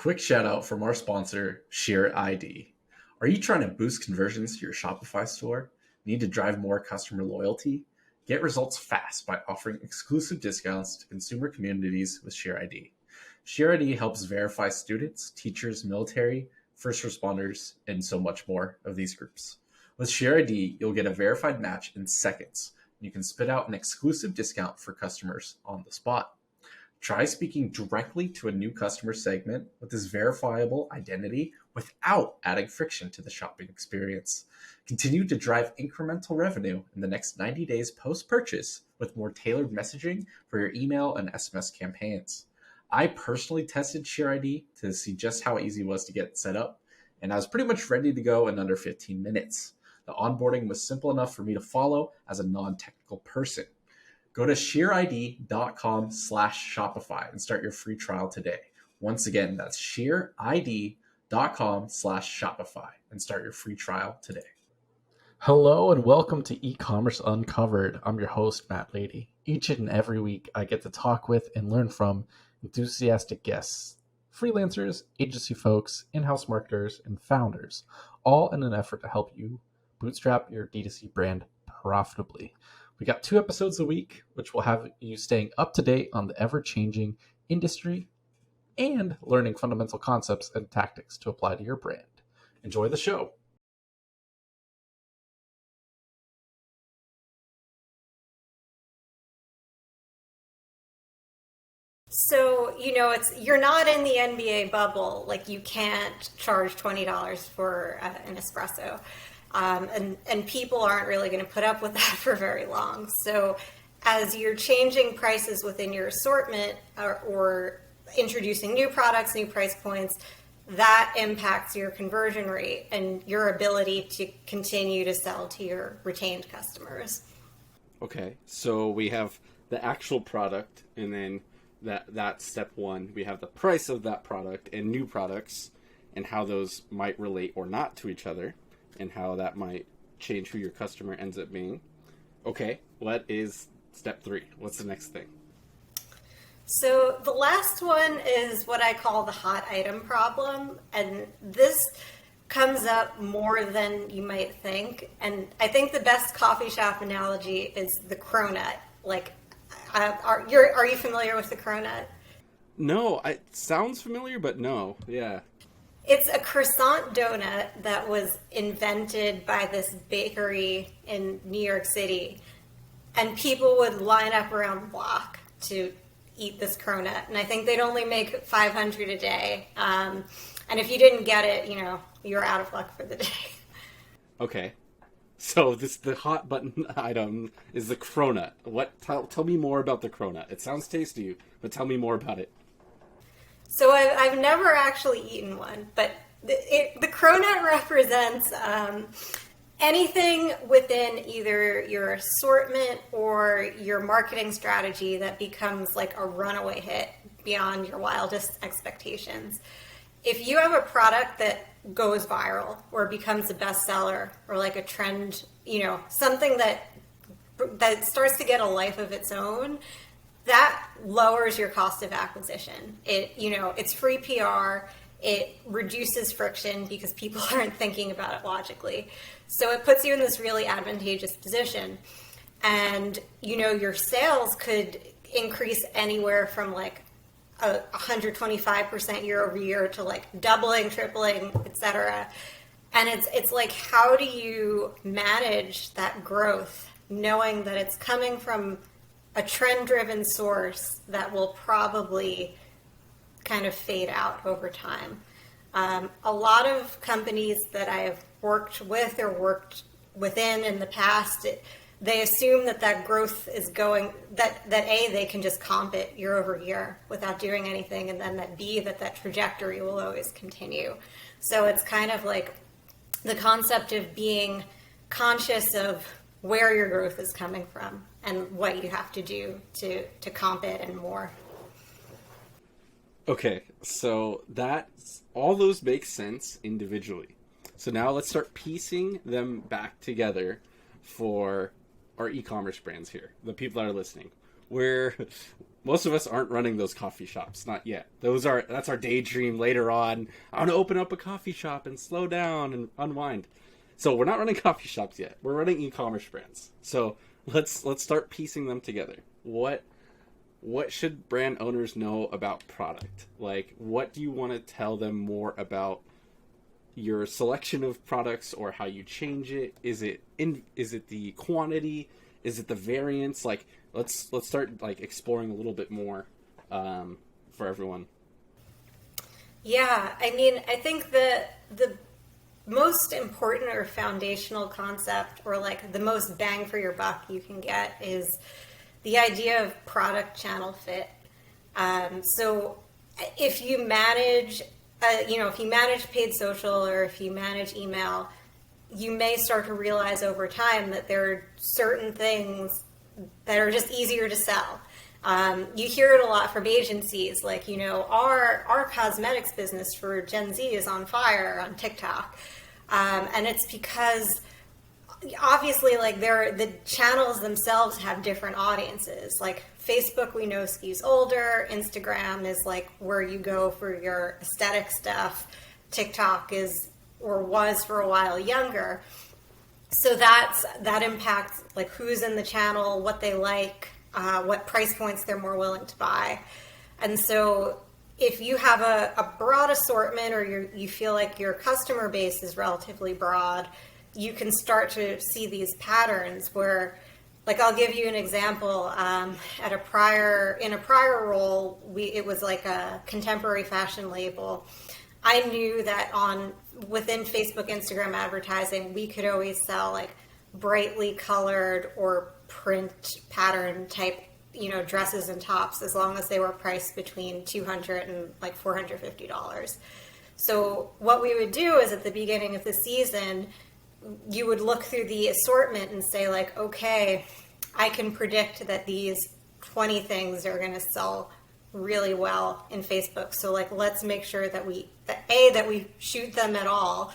Quick shout out from our sponsor, Sheer ID. Are you trying to boost conversions to your Shopify store? Need to drive more customer loyalty? Get results fast by offering exclusive discounts to consumer communities with Sheer ID. Sheer ID helps verify students, teachers, military, first responders, and so much more of these groups. With Sheer ID, you'll get a verified match in seconds. You can spit out an exclusive discount for customers on the spot. Try speaking directly to a new customer segment with this verifiable identity without adding friction to the shopping experience. Continue to drive incremental revenue in the next 90 days post-purchase with more tailored messaging for your email and SMS campaigns. I personally tested ShareID to see just how easy it was to get set up, and I was pretty much ready to go in under 15 minutes. The onboarding was simple enough for me to follow as a non-technical person. Go to sheerid.com/Shopify and start your free trial today. Once again, that's sheerid.com/Shopify and start your free trial today. Hello and welcome to E-Commerce Uncovered. I'm your host, Matt Lady. Each and every week, I get to talk with and learn from enthusiastic guests, freelancers, agency folks, in-house marketers, and founders, all in an effort to help you bootstrap your D2C brand profitably. We got 2 episodes a week, which will have you staying up to date on the ever-changing industry and learning fundamental concepts and tactics to apply to your brand. Enjoy the show. So, you're not in the NBA bubble. Like, you can't charge $20 for an espresso. And people aren't really going to put up with that for very long. So as you're changing prices within your assortment or introducing new products, new price points, that impacts your conversion rate and your ability to continue to sell to your retained customers. Okay, so we have the actual product, and then that's step one. We have the price of that product and new products and how those might relate or not to each other, and how that might change who your customer ends up being. Okay, what is step 3? What's the next thing? So the last one is what I call the hot item problem. And this comes up more than you might think. And I think the best coffee shop analogy is the cronut. Like, are you familiar with the cronut? No, it sounds familiar, but no. Yeah. It's a croissant donut that was invented by this bakery in New York City, and people would line up around the block to eat this cronut. And I think they'd only make 500 a day. And if you didn't get it, you're out of luck for the day. Okay. So the hot button item is the cronut. Tell me more about the cronut. It sounds tasty, but tell me more about it. So I've never actually eaten one, but the cronut represents anything within either your assortment or your marketing strategy that becomes like a runaway hit beyond your wildest expectations. If you have a product that goes viral or becomes a bestseller or like a trend, something that starts to get a life of its own, that lowers your cost of acquisition. It's free PR. It reduces friction because people aren't thinking about it logically. So it puts you in this really advantageous position. And, your sales could increase anywhere from like 125% year over year to like doubling, tripling, etc. And it's like, how do you manage that growth knowing that it's coming from a trend-driven source that will probably kind of fade out over time? A lot of companies that I have worked with or worked within in the past, they assume that growth is going, that A, they can just comp it year over year without doing anything, and then that B, that trajectory will always continue. So it's kind of like the concept of being conscious of where your growth is coming from and what you have to do to comp it and more. Okay, so all those make sense individually. So now let's start piecing them back together for our e-commerce brands here, the people that are listening. we're most of us aren't running those coffee shops, not yet. That's our daydream later on. I want to open up a coffee shop and slow down and unwind. So we're not running coffee shops yet. We're running e-commerce brands. So let's start piecing them together. What should brand owners know about product? Like, what do you want to tell them more about your selection of products, or how you change it? Is it the quantity? Is it the variance? Like, let's start like exploring a little bit more for everyone. Yeah, I mean, I think the most important or foundational concept, or like the most bang for your buck you can get, is the idea of product channel fit. So if you manage, if you manage paid social, or if you manage email, you may start to realize over time that there are certain things that are just easier to sell. You hear it a lot from agencies, like, our cosmetics business for Gen Z is on fire on TikTok. And it's because obviously, like, the channels themselves have different audiences. Like Facebook, we know, skews older. Instagram is like where you go for your aesthetic stuff. TikTok is, or was for a while, younger. So that impacts like who's in the channel, what they like, what price points they're more willing to buy. And so if you have a broad assortment, or you feel like your customer base is relatively broad, you can start to see these patterns where, like, I'll give you an example. In a prior role, it was like a contemporary fashion label. I knew that within Facebook, Instagram advertising, we could always sell like brightly colored or print pattern type, dresses and tops, as long as they were priced between $200 and like $450. So what we would do is, at the beginning of the season, you would look through the assortment and say, like, okay, I can predict that these 20 things are going to sell really well in Facebook. So, like, let's make sure that we shoot them at all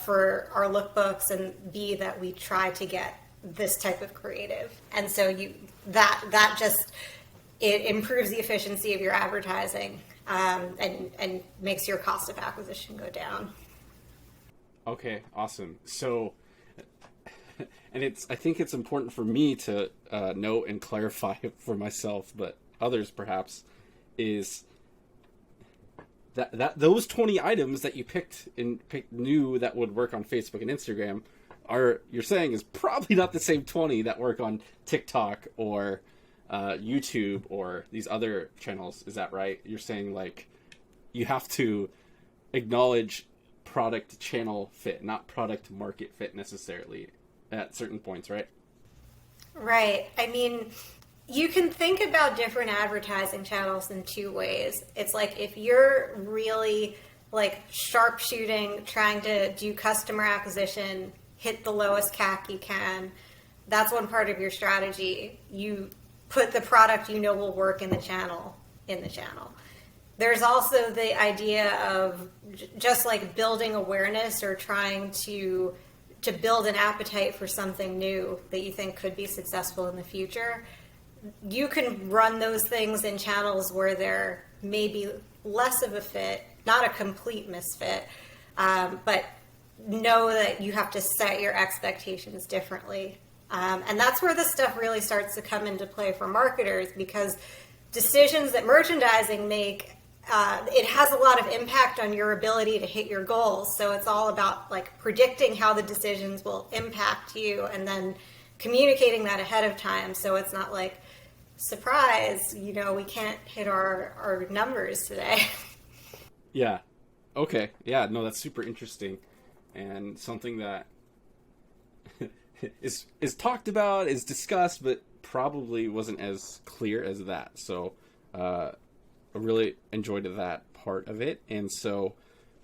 for our lookbooks, and B, that we try to get this type of creative. And so that just, it improves the efficiency of your advertising, and makes your cost of acquisition go down. Okay, awesome. So, and I think it's important for me to note and clarify for myself, but others perhaps, is that those 20 items that you picked knew that would work on Facebook and Instagram you're saying is probably not the same 20 that work on TikTok or YouTube or these other channels. Is that right? You're saying, like, you have to acknowledge product channel fit, not product market fit necessarily at certain points, right? Right. I mean, you can think about different advertising channels in two ways. It's like, if you're really like sharpshooting, trying to do customer acquisition, hit the lowest CAC you can, that's one part of your strategy. You put the product will work in the channel. There's also the idea of just like building awareness, or trying to build an appetite for something new that you think could be successful in the future. You can run those things in channels where there may be less of a fit, not a complete misfit, but know that you have to set your expectations differently. And that's where this stuff really starts to come into play for marketers, because decisions that merchandising make, it has a lot of impact on your ability to hit your goals. So it's all about like predicting how the decisions will impact you, and then communicating that ahead of time. So it's not like, surprise, we can't hit our numbers today. Yeah. Okay. Yeah, no, that's super interesting, and something that is talked about, is discussed, but probably wasn't as clear as that. So I really enjoyed that part of it. And so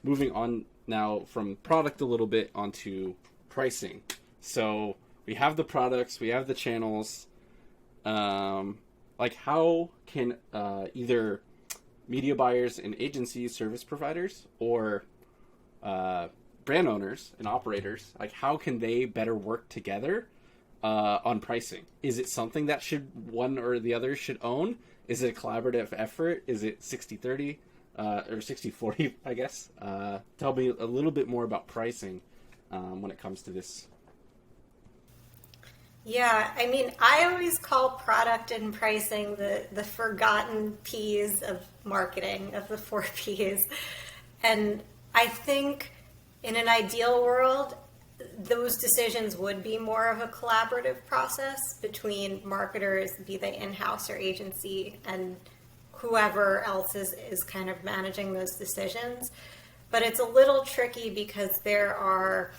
moving on now from product a little bit onto pricing. So we have the products, we have the channels. Like, how can either media buyers and agencies, service providers, or brand owners and operators, like, how can they better work together on pricing? Is it something that one or the other should own? Is it a collaborative effort? Is it 60-30 or 60-40, I guess? Tell me a little bit more about pricing when it comes to this. Yeah, I mean, I always call product and pricing the forgotten P's of marketing, of the 4 P's. And I think in an ideal world, those decisions would be more of a collaborative process between marketers, be they in-house or agency, and whoever else is kind of managing those decisions. But it's a little tricky because there are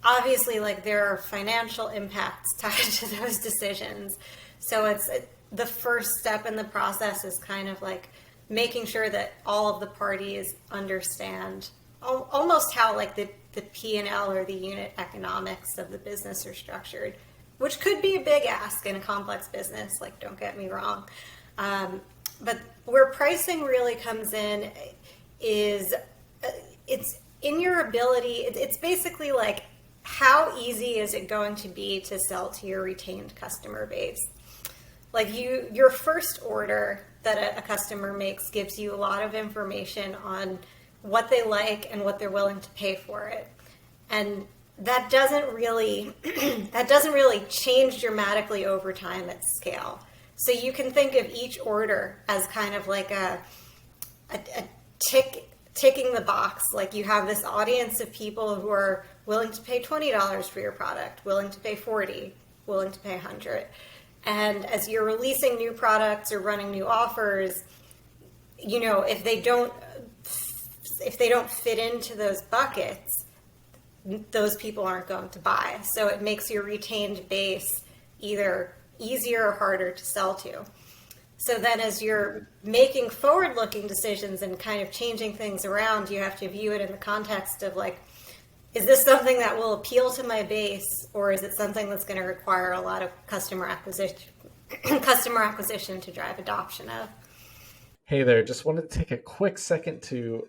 obviously, like, there are financial impacts tied to those decisions. So it's the first step in the process is kind of like making sure that all of the parties understand almost how, like, the P&L or the unit economics of the business are structured, which could be a big ask in a complex business, like, don't get me wrong. But where pricing really comes in is it's in your ability, it's basically like, how easy is it going to be to sell to your retained customer base? Like, your first order that a customer makes gives you a lot of information on what they like and what they're willing to pay for it. And that doesn't really change dramatically over time at scale. So you can think of each order as kind of like a ticking the box. Like, you have this audience of people who are willing to pay $20 for your product, willing to pay $40, willing to pay $100. And as you're releasing new products or running new offers, you know, if they don't fit into those buckets, those people aren't going to buy. So it makes your retained base either easier or harder to sell to. So then as you're making forward-looking decisions and kind of changing things around, you have to view it in the context of, like, is this something that will appeal to my base, or is it something that's going to require a lot of customer acquisition to drive adoption of? Hey there, just wanted to take a quick second to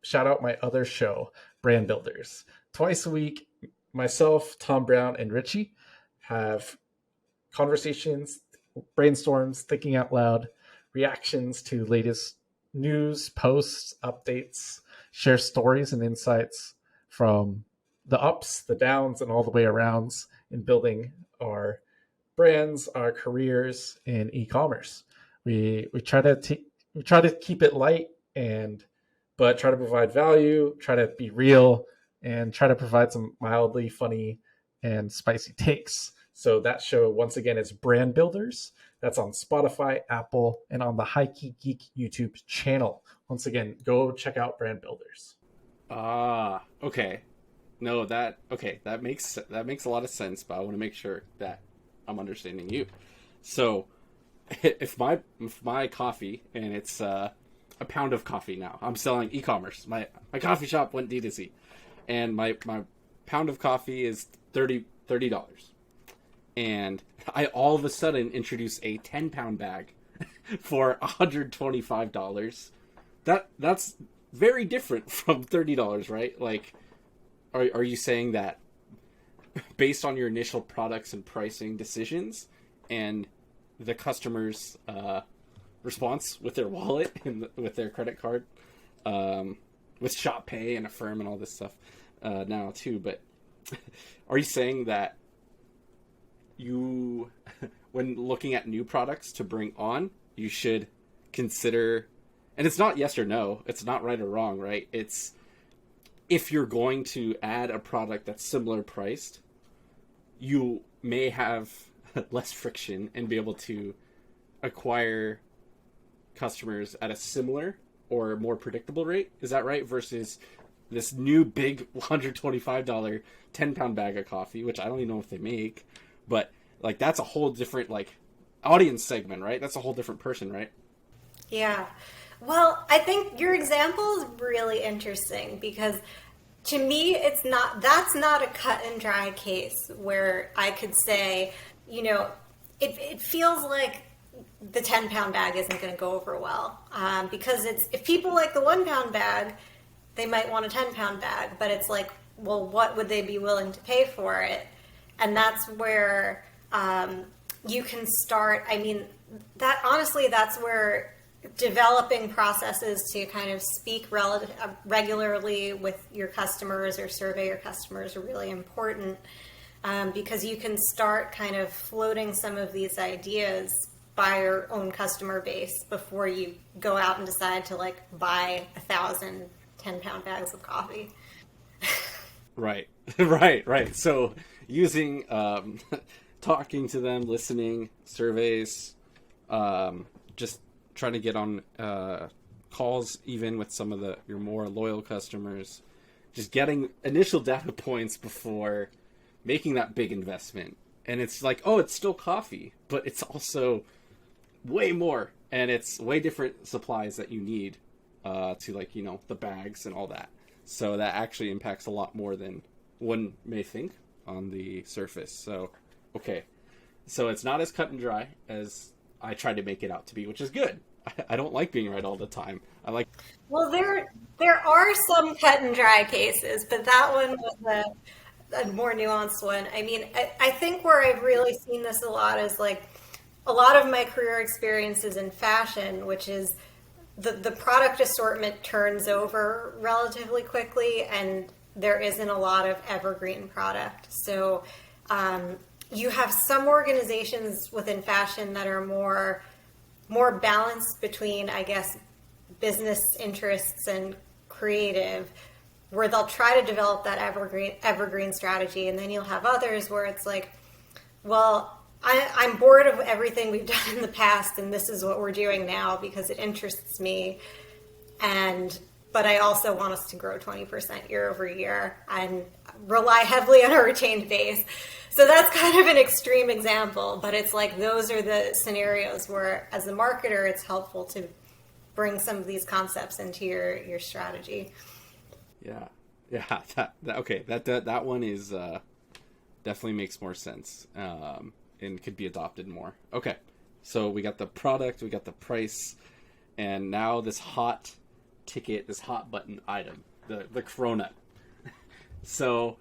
shout out my other show, Brand Builders. Twice a week, myself, Tom Brown, and Richie have conversations, brainstorms, thinking out loud, reactions to latest news, posts, updates, share stories and insights from the ups, the downs, and all the way arounds in building our brands, our careers in e-commerce. We try to keep it light but try to provide value, try to be real, and try to provide some mildly funny and spicy takes. So that show, once again, is Brand Builders. That's on Spotify, Apple, and on the High Key Geek YouTube channel. Once again, go check out Brand Builders. Okay. No, that makes a lot of sense, but I want to make sure that I'm understanding you. So, if my coffee, and it's a pound of coffee now, I'm selling e-commerce. My coffee shop went D2C, and my pound of coffee is $30, and I all of a sudden introduce a 10-pound bag for $125. That's very different from $30, right? Like, are you saying that based on your initial products and pricing decisions and the customer's response with their wallet and with their credit card, with Shop Pay and Affirm and all this stuff now too, but are you saying that you, when looking at new products to bring on, you should consider, and it's not yes or no, it's not right or wrong, right? It's, if you're going to add a product that's similar priced, you may have less friction and be able to acquire customers at a similar or more predictable rate. Is that right? Versus this new big $125 10-pound bag of coffee, which I don't even know if they make, but like, that's a whole different, like, audience segment, right? That's a whole different person, right? Yeah. Well, I think your example is really interesting because to me, that's not a cut and dry case where I could say, you know, it feels like the 10-pound bag isn't going to go over well because if people like the 1-pound bag, they might want a 10-pound bag, but it's like, well, what would they be willing to pay for it? And that's where you can start. I mean, that's where developing processes to kind of speak regularly with your customers or survey your customers are really important, because you can start kind of floating some of these ideas by your own customer base before you go out and decide to like buy 1,000 10-pound bags of coffee. Right, right. So using talking to them, listening, surveys, just trying to get on calls even with some of your more loyal customers, just getting initial data points before making that big investment. And it's like, oh, it's still coffee, but it's also way more, and it's way different supplies that you need to, like, you know, the bags and all that. So that actually impacts a lot more than one may think on the surface. So, okay. So it's not as cut and dry as I tried to make it out to be, which is good. I don't like being right all the time. I like... Well, there are some cut and dry cases, but that one was a more nuanced one. I mean, I think where I've really seen this a lot is like a lot of my career experiences in fashion, which is the product assortment turns over relatively quickly, and there isn't a lot of evergreen product. So you have some organizations within fashion that are more balanced between, I guess, business interests and creative, where they'll try to develop that evergreen strategy. And then you'll have others where it's like, well, I'm bored of everything we've done in the past, and this is what we're doing now because it interests me. But I also want us to grow 20% year over year and rely heavily on a retained base. So that's kind of an extreme example, but it's like those are the scenarios where, as a marketer, it's helpful to bring some of these concepts into your strategy. Yeah. That one is definitely makes more sense. And could be adopted more. Okay, so we got the product, we got the price, and now this hot ticket, this hot button item, the cronut. So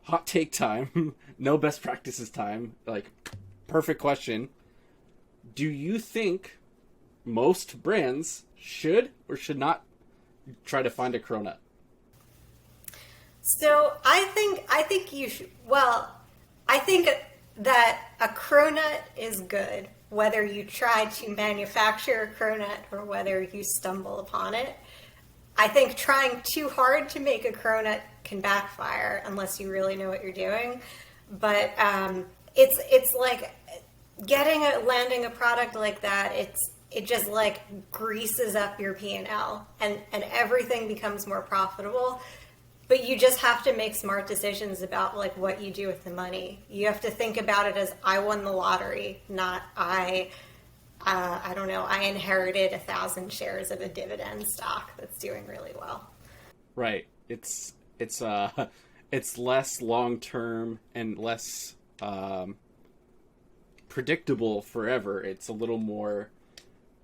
hot take time, no best practices time, like perfect question. Do you think most brands should or should not try to find a cronut? So I think you should. Well, I think that a cronut is good, whether you try to manufacture a cronut or whether you stumble upon it. I think trying too hard to make a cronut can backfire unless you really know what you're doing. But it's like landing a product like that. It just like greases up your P&L and everything becomes more profitable. But you just have to make smart decisions about like what you do with the money. You have to think about it as I won the lottery, not I don't know, I inherited 1,000 shares of a dividend stock that's doing really well. Right. It's less long term and less predictable forever. It's a little more.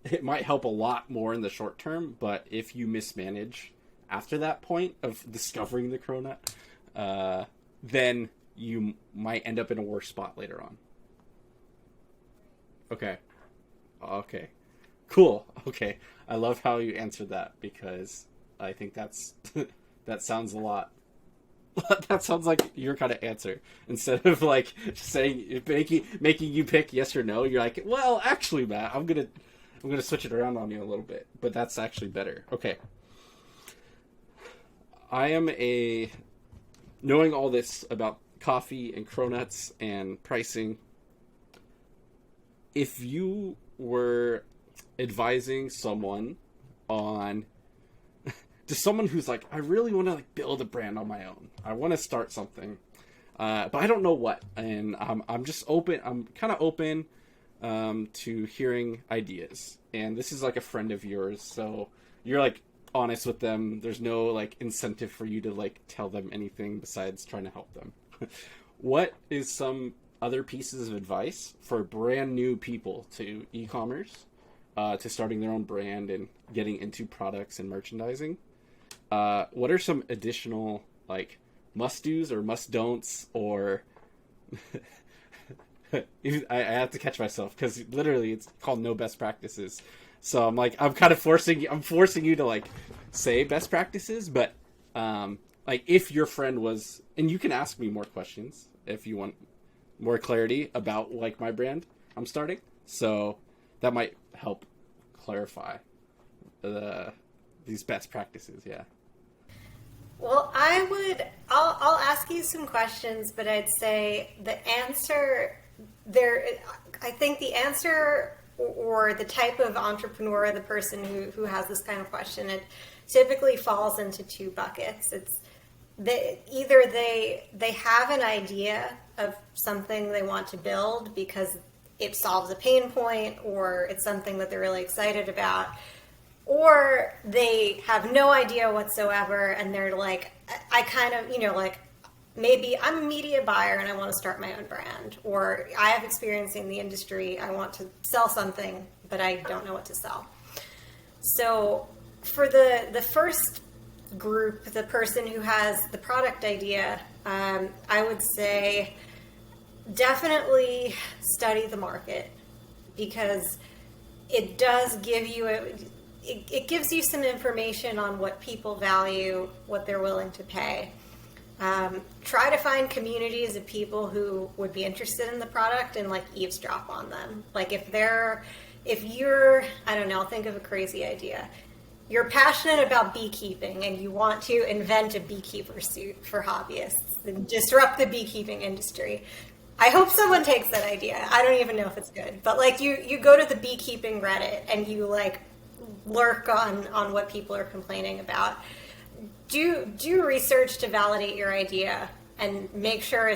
It might help a lot more in the short term, but if you mismanage after that point of discovering the cronut, then you might end up in a worse spot later on. Okay. Cool. Okay. I love how you answered that because I think that sounds a lot. That sounds like your kind of answer. Instead of like saying, making you pick yes or no, you're like, well, actually, Matt, I'm gonna switch it around on you a little bit, but that's actually better. Okay. I am knowing all this about coffee and cronuts and pricing. If you were advising someone on, just someone who's like, I really want to like build a brand on my own. I want to start something, but I don't know what. And I'm just open. I'm kind of open to hearing ideas. And this is like a friend of yours, so you're like honest with them. There's no like incentive for you to like tell them anything besides trying to help them. What is some other pieces of advice for brand new people to e-commerce, to starting their own brand and getting into products and merchandising? What are some additional like must-dos or must-don'ts, or I have to catch myself because literally it's called no best practices. So I'm like, I'm kind of forcing you to like say best practices, but like if your friend was, and you can ask me more questions if you want more clarity about like my brand I'm starting. So that might help clarify these best practices. Yeah. Well, I'll ask you some questions, but I'd say the answer there, I think the answer or the type of entrepreneur, the person who has this kind of question, it typically falls into two buckets. It's either they have an idea of something they want to build because it solves a pain point or it's something that they're really excited about, or they have no idea whatsoever and they're like, I kind of, like maybe I'm a media buyer and I want to start my own brand, or I have experience in the industry, I want to sell something, but I don't know what to sell. So for the first group, the person who has the product idea, I would say definitely study the market, because it does give you it gives you some information on what people value, what they're willing to pay. Try to find communities of people who would be interested in the product and like eavesdrop on them. Like if you're, I don't know, think of a crazy idea. You're passionate about beekeeping and you want to invent a beekeeper suit for hobbyists and disrupt the beekeeping industry. I hope someone takes that idea. I don't even know if it's good, but like you go to the beekeeping Reddit and you like lurk on what people are complaining about. Do research to validate your idea and make sure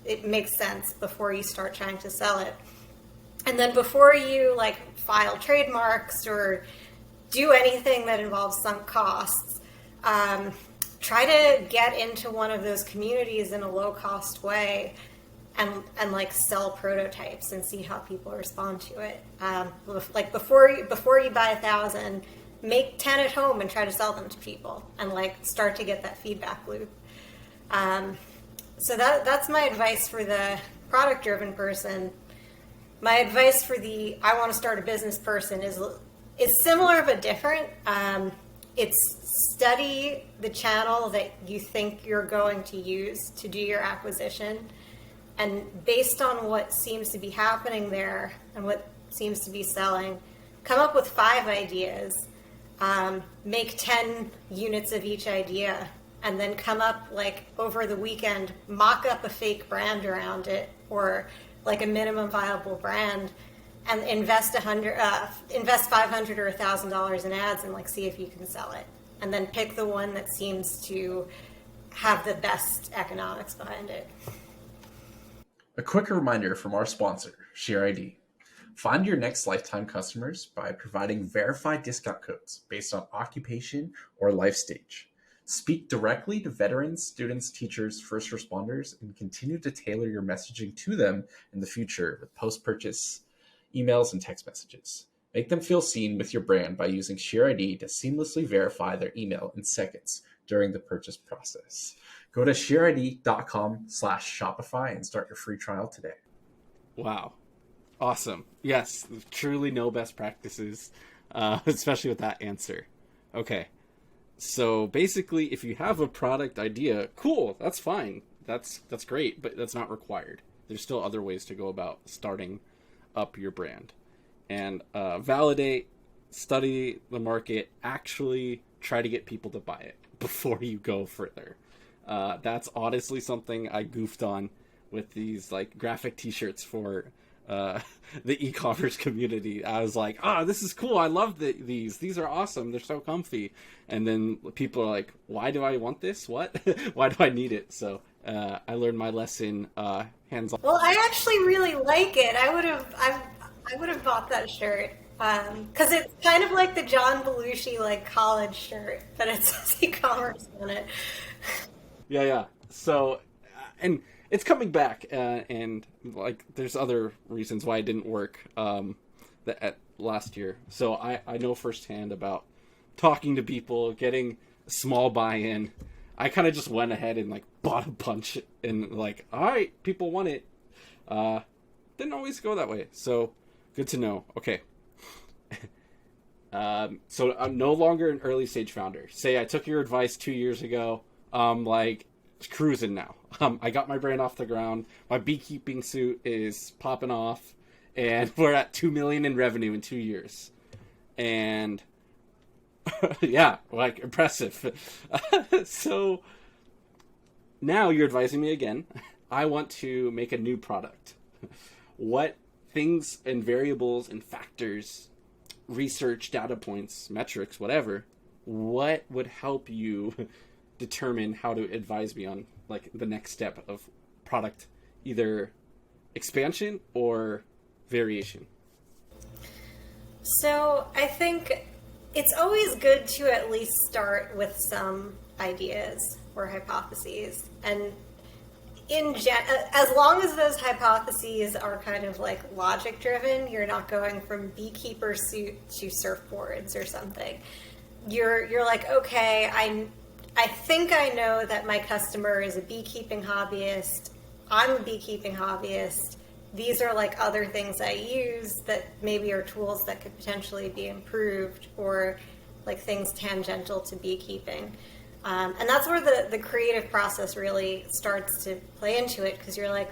it makes sense before you start trying to sell it. And then before you like file trademarks or do anything that involves sunk costs, try to get into one of those communities in a low cost way and like sell prototypes and see how people respond to it. Like before you buy 1,000, make 10 at home and try to sell them to people and like start to get that feedback loop. So that's my advice for the product driven person. My advice for the I want to start a business person is similar but different. It's study the channel that you think you're going to use to do your acquisition. And based on what seems to be happening there and what seems to be selling, come up with 5 ideas, make 10 units of each idea, and then come up like over the weekend, mock up a fake brand around it or like a minimum viable brand, and invest $500 or $1,000 in ads and like see if you can sell it, and then pick the one that seems to have the best economics behind it. A quick reminder from our sponsor, ShareID. Find your next lifetime customers by providing verified discount codes based on occupation or life stage. Speak directly to veterans, students, teachers, first responders, and continue to tailor your messaging to them in the future with post-purchase emails and text messages. Make them feel seen with your brand by using ShareID to seamlessly verify their email in seconds during the purchase process. Go to shareid.com/Shopify and start your free trial today. Wow. Awesome. Yes, truly no best practices, especially with that answer. Okay. So basically, if you have a product idea, cool, that's fine. That's great, but that's not required. There's still other ways to go about starting up your brand. And validate, study the market, actually try to get people to buy it before you go further. That's honestly something I goofed on with these like graphic t-shirts for the e-commerce community. I was like, this is cool. I love these. These are awesome. They're so comfy. And then people are like, why do I want this? What? Why do I need it? So I learned my lesson hands-on. Well, I actually really like it. I would have bought that shirt. Because it's kind of like the John Belushi like college shirt, but it says e-commerce on it. Yeah. So, and it's coming back, and like there's other reasons why it didn't work last year. So I know firsthand about talking to people, getting small buy-in, I kind of just went ahead and like bought a bunch and like, all right, people want it. Didn't always go that way. So good to know. Okay. So I'm no longer an early stage founder. Say I took your advice 2 years ago. Like cruising now. I got my brain off the ground. My beekeeping suit is popping off, and we're at 2 million in revenue in 2 years. And yeah, like impressive. So now you're advising me again. I want to make a new product. What things and variables and factors, research, data points, metrics, whatever, what would help you determine how to advise me on like the next step of product, either expansion or variation? So I think it's always good to at least start with some ideas or hypotheses, and as long as those hypotheses are kind of like logic driven, you're not going from beekeeper suit to surfboards or something. You're like, okay, I think I know that my customer is a beekeeping hobbyist. I'm a beekeeping hobbyist. These are like other things I use that maybe are tools that could potentially be improved, or like things tangential to beekeeping. And that's where the creative process really starts to play into it, because you're like,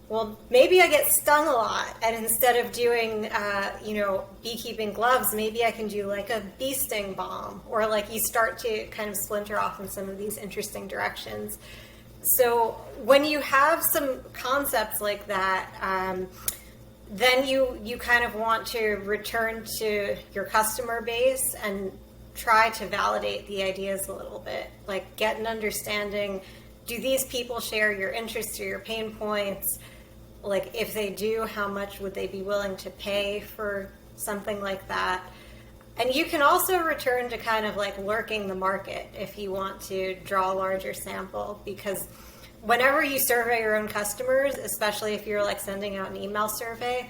well, maybe I get stung a lot, and instead of doing, beekeeping gloves, maybe I can do like a bee sting balm, or like you start to kind of splinter off in some of these interesting directions. So when you have some concepts like that, then you kind of want to return to your customer base and try to validate the ideas a little bit, like get an understanding. Do these people share your interests or your pain points? Like if they do, how much would they be willing to pay for something like that? And you can also return to kind of like lurking the market if you want to draw a larger sample, because whenever you survey your own customers, especially if you're like sending out an email survey,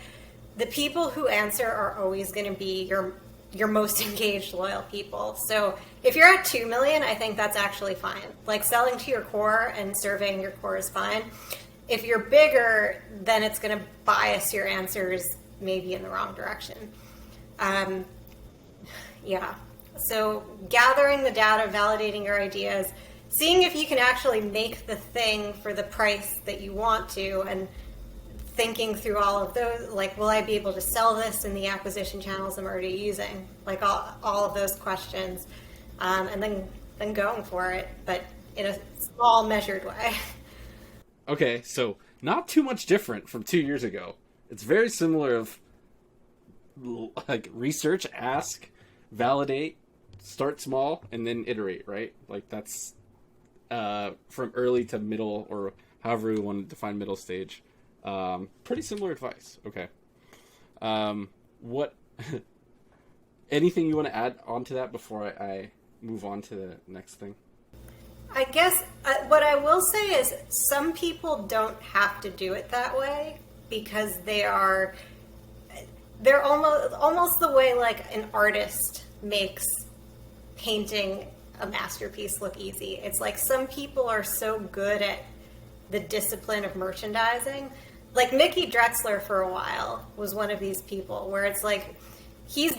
the people who answer are always going to be your most engaged, loyal people. So if you're at 2 million, I think that's actually fine. Like selling to your core and surveying your core is fine. If you're bigger, then it's going to bias your answers maybe in the wrong direction. Yeah. So gathering the data, validating your ideas, seeing if you can actually make the thing for the price that you want to, and thinking through all of those, like, will I be able to sell this in the acquisition channels I'm already using? Like all of those questions, and then going for it, but in a small, measured way. Okay, so not too much different from 2 years ago. It's very similar of like research, ask, validate, start small, and then iterate, right? Like that's from early to middle, or however we want to define middle stage. Pretty similar advice. Okay. What? Anything you want to add onto that before I move on to the next thing? I guess what I will say is some people don't have to do it that way, because they're almost the way like an artist makes painting a masterpiece look easy. It's like some people are so good at the discipline of merchandising. Like Mickey Drexler for a while was one of these people where it's like he's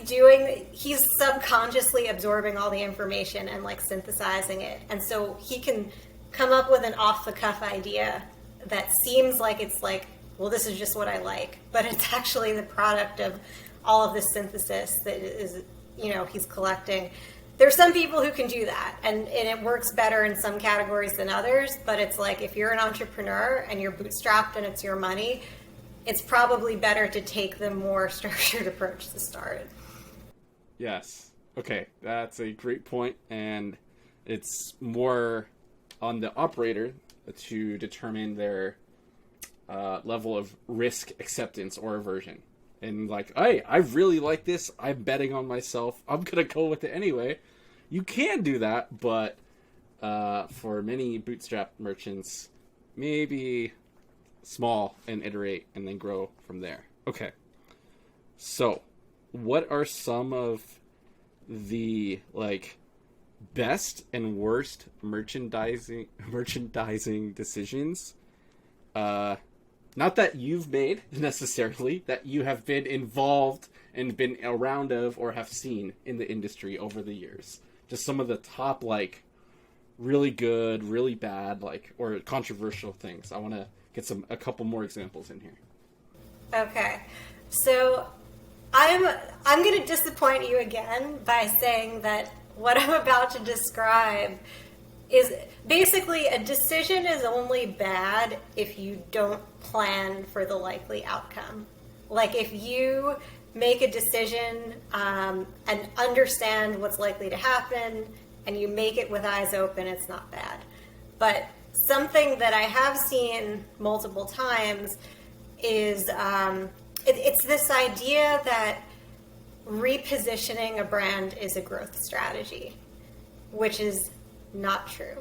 subconsciously absorbing all the information and like synthesizing it. And so he can come up with an off the cuff idea that seems like it's like, well, this is just what I like, but it's actually the product of all of this synthesis that is, he's collecting. There's some people who can do that, and it works better in some categories than others, but it's like if you're an entrepreneur and you're bootstrapped and it's your money, it's probably better to take the more structured approach to start. Yes. Okay, that's a great point, and it's more on the operator to determine their level of risk acceptance or aversion. And like, hey, I really like this. I'm betting on myself. I'm going to go with it anyway. You can do that, but for many bootstrap merchants, maybe small and iterate and then grow from there. Okay. So what are some of the like best and worst merchandising decisions. Not that you've made necessarily, that you have been involved and been around of or have seen in the industry over the years. Just some of the top, like, really good, really bad, like, or controversial things. I want to get a couple more examples in here. Okay, so I'm going to disappoint you again by saying that what I'm about to describe is basically a decision is only bad if you don't plan for the likely outcome. Like if you make a decision and understand what's likely to happen and you make it with eyes open, it's not bad. But something that I have seen multiple times is it's this idea that repositioning a brand is a growth strategy, which is not true.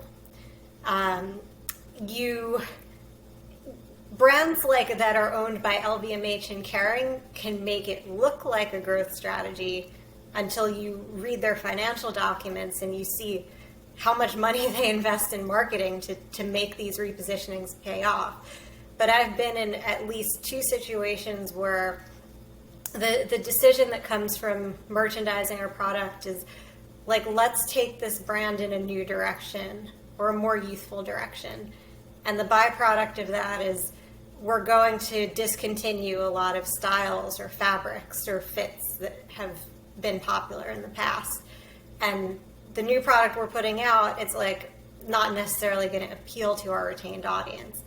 Brands like that are owned by LVMH and Kering can make it look like a growth strategy until you read their financial documents and you see how much money they invest in marketing to make these repositionings pay off. But I've been in at least 2 situations where the decision that comes from merchandising or product is like, let's take this brand in a new direction or a more youthful direction. And the byproduct of that is we're going to discontinue a lot of styles or fabrics or fits that have been popular in the past. And the new product we're putting out, it's like not necessarily going to appeal to our retained audience.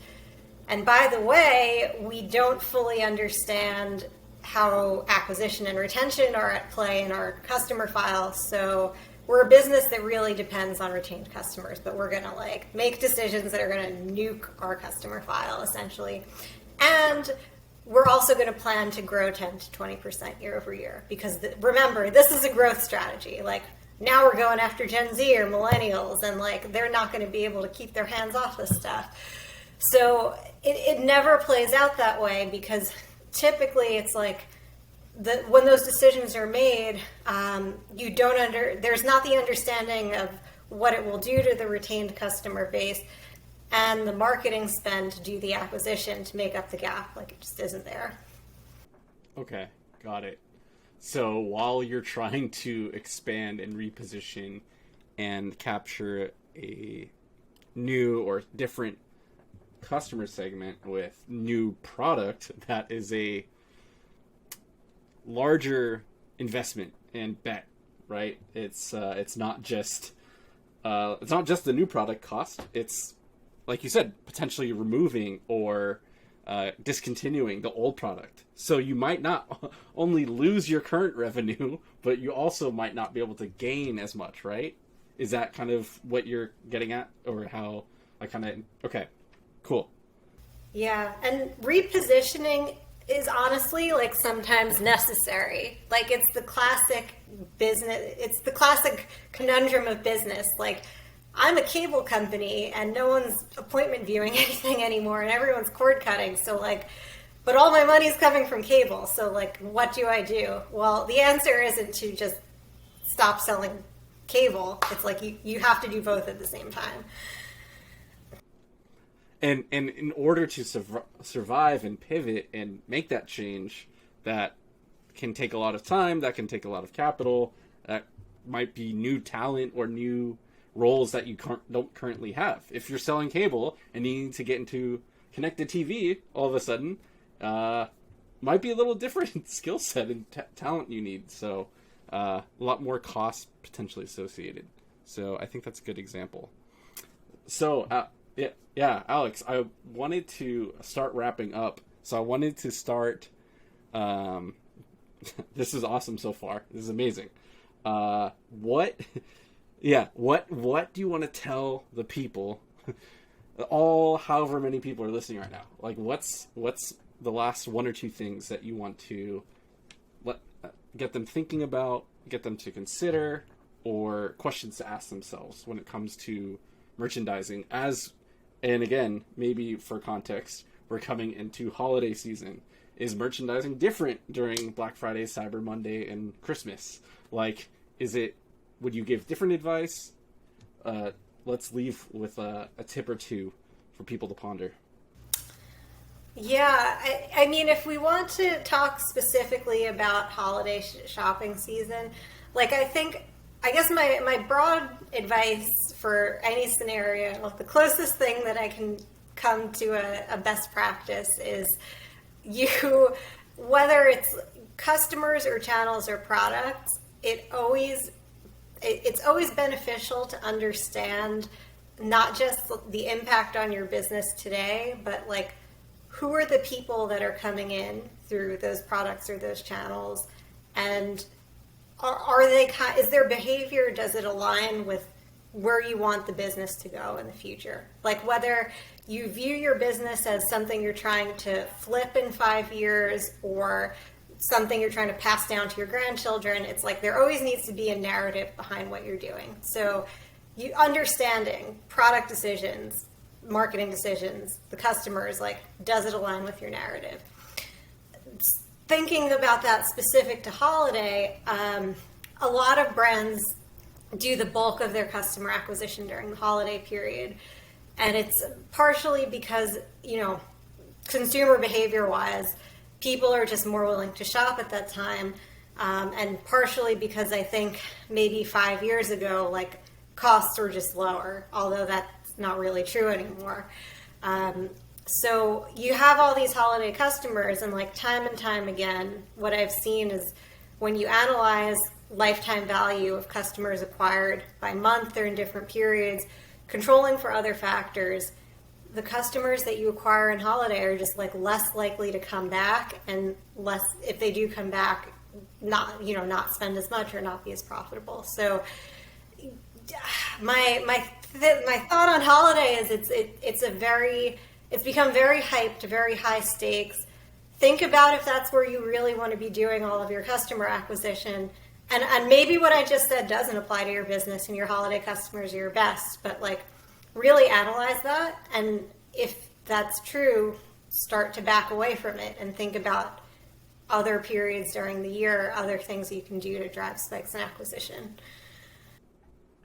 And by the way, we don't fully understand how acquisition and retention are at play in our customer file. So we're a business that really depends on retained customers, but we're going to like make decisions that are going to nuke our customer file essentially. And we're also going to plan to grow 10 to 20% year over year because remember, this is a growth strategy. Like now we're going after Gen Z or millennials and like they're not going to be able to keep their hands off this stuff. So it never plays out that way because typically it's like when those decisions are made, there's not the understanding of what it will do to the retained customer base and the marketing spend to do the acquisition to make up the gap. Like it just isn't there. Okay, got it. So while you're trying to expand and reposition and capture a new or different customer segment with new product, that is a larger investment and bet, right? It's not just the new product cost. It's like you said, potentially removing or discontinuing the old product. So you might not only lose your current revenue, but you also might not be able to gain as much, right? Is that kind of what you're getting at, or how I kind of? Okay, cool. Yeah, and repositioning is honestly like sometimes necessary. Like it's the classic conundrum of business. Like I'm a cable company and no one's appointment viewing anything anymore and everyone's cord cutting. So like, but all my money's coming from cable. So like, what do I do? Well, the answer isn't to just stop selling cable. It's like you have to do both at the same time. And in order to survive and pivot and make that change, that can take a lot of time, that can take a lot of capital, that might be new talent or new roles that you don't currently have. If you're selling cable and you need to get into connected TV, all of a sudden, might be a little different skill set and talent you need. So a lot more costs potentially associated. So I think that's a good example. So yeah, Alex, I wanted to start wrapping up. So I wanted to start. This is awesome so far. This is amazing. What do you want to tell the people? However many people are listening right now. Like, what's the last 1 or 2 things that you want to get them thinking about, get them to consider, or questions to ask themselves when it comes to merchandising? And again, maybe for context, we're coming into holiday season. Is merchandising different during Black Friday, Cyber Monday, and Christmas? Like, would you give different advice? let's leave with a tip or two for people to ponder. Yeah, I mean, if we want to talk specifically about holiday shopping season, like I guess my broad advice for any scenario, the closest thing that I can come to a best practice is whether it's customers or channels or products, it's always beneficial to understand not just the impact on your business today, but like who are the people that are coming in through those products or those channels, and is their behavior, does it align with where you want the business to go in the future? Like whether you view your business as something you're trying to flip in 5 years or something you're trying to pass down to your grandchildren, it's like there always needs to be a narrative behind what you're doing. So you understanding product decisions, marketing decisions, the customers, like, does it align with your narrative? Thinking about that specific to holiday, a lot of brands do the bulk of their customer acquisition during the holiday period. And it's partially because, consumer behavior wise, people are just more willing to shop at that time. And partially because I think maybe 5 years ago, like, costs were just lower, although that's not really true anymore. So you have all these holiday customers, and like time and time again, what I've seen is when you analyze lifetime value of customers acquired by month or in different periods, controlling for other factors, the customers that you acquire in holiday are just like less likely to come back, and less, if they do come back, not spend as much or not be as profitable. So my thought on holiday is it's become very hyped, very high stakes. Think about if that's where you really want to be doing all of your customer acquisition. And maybe what I just said doesn't apply to your business and your holiday customers are your best, but like really analyze that. And if that's true, start to back away from it and think about other periods during the year, other things you can do to drive spikes in acquisition.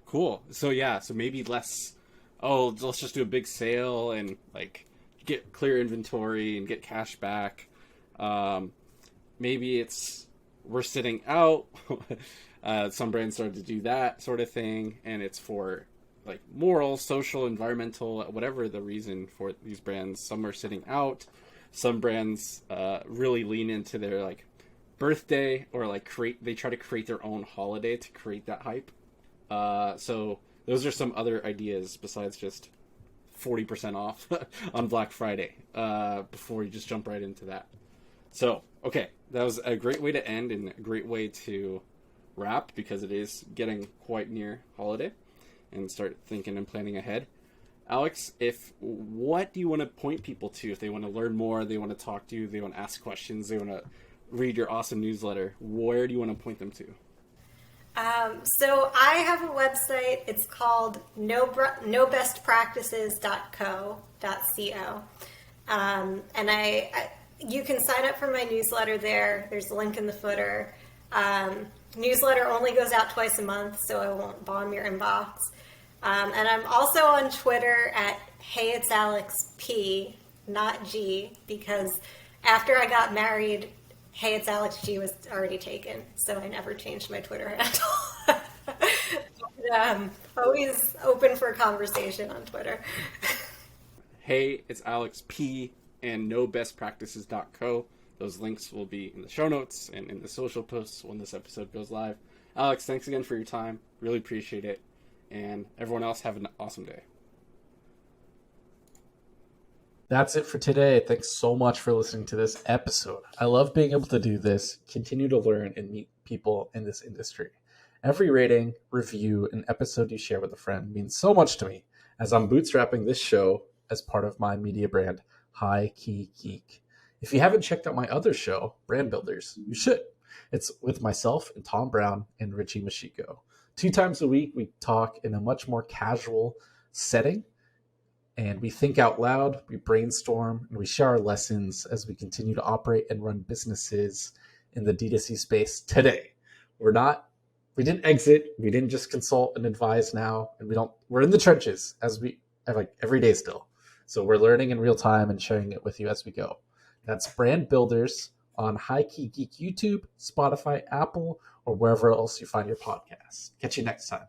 Cool. So maybe less, let's just do a big sale and like get clear inventory and get cash back. Maybe it's we're sitting out. Some brands started to do that sort of thing, and it's for like moral, social, environmental, whatever the reason for these brands. Some are sitting out. Some brands really lean into their like birthday, or like they try to create their own holiday to create that hype. So those are some other ideas besides just 40% off on Black Friday, before you just jump right into that. So, okay, that was a great way to end and a great way to wrap, because it is getting quite near holiday, and start thinking and planning ahead. Alex, what do you want to point people to if they want to learn more, they want to talk to you, they want to ask questions, they want to read your awesome newsletter? Where do you want to point them to? So I have a website. It's called nobestpractices.co.co. And you can sign up for my newsletter there. There's a link in the footer. Newsletter only goes out twice a month, so I won't bomb your inbox. And I'm also on Twitter at Hey It's Alex P, not G, because after I got married, Hey It's Alex G was already taken, so I never changed my Twitter handle. But, always open for a conversation on Twitter. Hey, it's Alex P and nobestpractices.co. Those links will be in the show notes and in the social posts when this episode goes live. Alex, thanks again for your time. Really appreciate it. And everyone else, have an awesome day. That's it for today. Thanks so much for listening to this episode. I love being able to do this, continue to learn and meet people in this industry. Every rating, review, and episode you share with a friend means so much to me, as I'm bootstrapping this show as part of my media brand, High Key Geek. If you haven't checked out my other show, Brand Builders, you should. It's with myself and Tom Brown and Richie Machiko. 2 times a week, we talk in a much more casual setting, and we think out loud, we brainstorm, and we share our lessons as we continue to operate and run businesses in the D2C space today. We're not we didn't exit. We didn't just consult and advise now, and we're in the trenches as we like every day still. So we're learning in real time and sharing it with you as we go. That's Brand Builders on High Key Geek YouTube, Spotify, Apple, or wherever else you find your podcasts. Catch you next time.